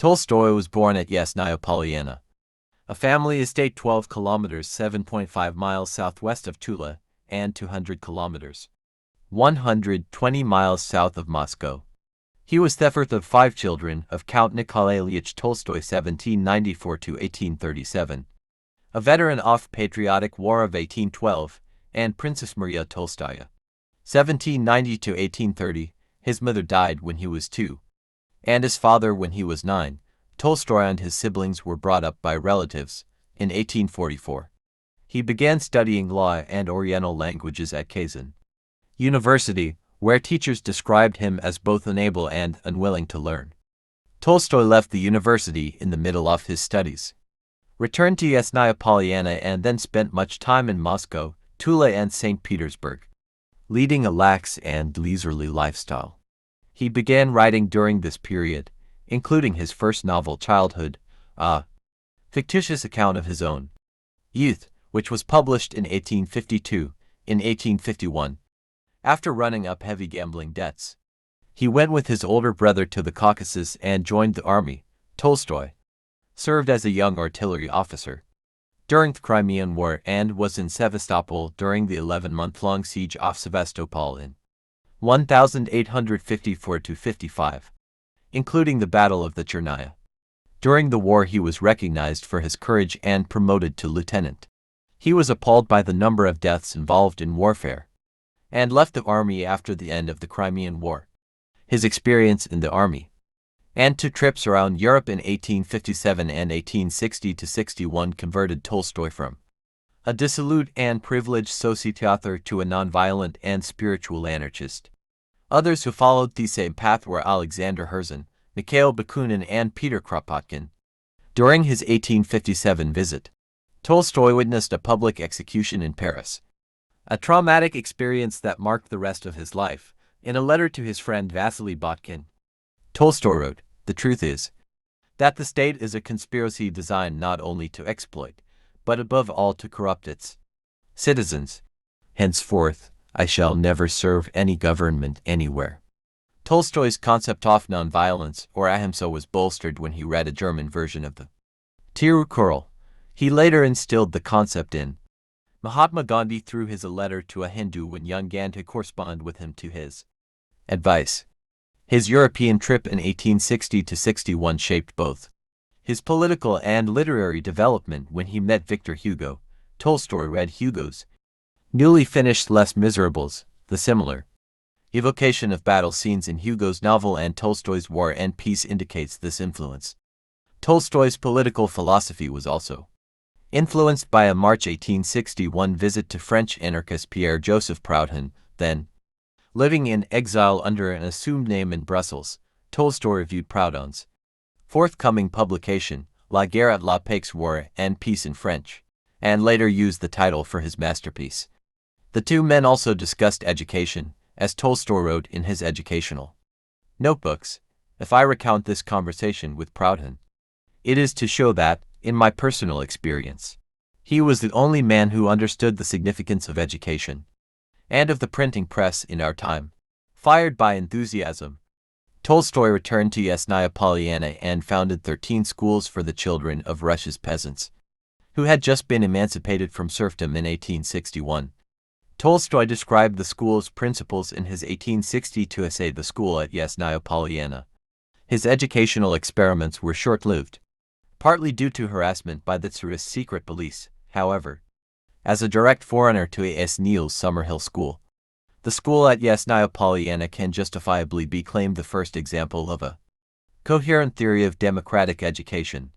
Tolstoy was born at Yasnaya Polyana, a family estate 12 kilometers 7.5 miles southwest of Tula and 200 kilometers 120 miles south of Moscow. He was the fourth of 5 children of Count Nikolai Ilyich Tolstoy (1794–1837), a veteran of Patriotic War of 1812, and Princess Maria Tolstaya (1790–1830). His mother died when he was 2, and his father when he was 9. Tolstoy and his siblings were brought up by relatives. In 1844, he began studying law and Oriental languages at Kazan University, where teachers described him as both unable and unwilling to learn. Tolstoy left the university in the middle of his studies, returned to Yasnaya Polyana, and then spent much time in Moscow, Tula, and St. Petersburg, leading a lax and leisurely lifestyle. He began writing during this period, including his first novel Childhood, a fictitious account of his own youth, which was published in 1852. In 1851, after running up heavy gambling debts, he went with his older brother to the Caucasus and joined the army. Tolstoy served as a young artillery officer during the Crimean War and was in Sevastopol during the 11-month-long siege of Sevastopol in 1854–55, including the Battle of the Chernaya. During the war he was recognized for his courage and promoted to lieutenant. He was appalled by the number of deaths involved in warfare, and left the army after the end of the Crimean War. His experience in the army and 2 trips around Europe in 1857 and 1860–61 converted Tolstoy from a dissolute and privileged sociétaire to a nonviolent and spiritual anarchist. Others who followed the same path were Alexander Herzen, Mikhail Bakunin, and Peter Kropotkin. During his 1857 visit, Tolstoy witnessed a public execution in Paris, a traumatic experience that marked the rest of his life. In a letter to his friend Vasily Botkin, Tolstoy wrote, "The truth is that the state is a conspiracy designed not only to exploit, but above all to corrupt its citizens. Henceforth, I shall never serve any government anywhere." Tolstoy's concept of nonviolence, or ahimsa, was bolstered when he read a German version of the Tirukkural. He later instilled the concept in Mahatma Gandhi through his letter to a Hindu when young Gandhi corresponded with him to his advice. His European trip in 1860–61 shaped both his political and literary development. When he met Victor Hugo, Tolstoy read Hugo's newly finished Les Miserables. The similar evocation of battle scenes in Hugo's novel and Tolstoy's War and Peace indicates this influence. Tolstoy's political philosophy was also influenced by a March 1861 visit to French anarchist Pierre-Joseph Proudhon, then living in exile under an assumed name in Brussels. Tolstoy reviewed Proudhon's forthcoming publication, La Guerre et la Paix, War and Peace in French, and later used the title for his masterpiece. The two men also discussed education, as Tolstoy wrote in his educational notebooks. "If I recount this conversation with Proudhon, it is to show that, in my personal experience, he was the only man who understood the significance of education and of the printing press in our time." Fired by enthusiasm, Tolstoy returned to Yasnaya Polyana and founded 13 schools for the children of Russia's peasants, who had just been emancipated from serfdom in 1861. Tolstoy described the school's principles in his 1862 essay The School at Yasnaya Polyana. His educational experiments were short-lived, partly due to harassment by the Tsarist secret police. However, as a direct forerunner to A.S. Neil's Summerhill School, the school at Yasnaya Polyana can justifiably be claimed the first example of a coherent theory of democratic education.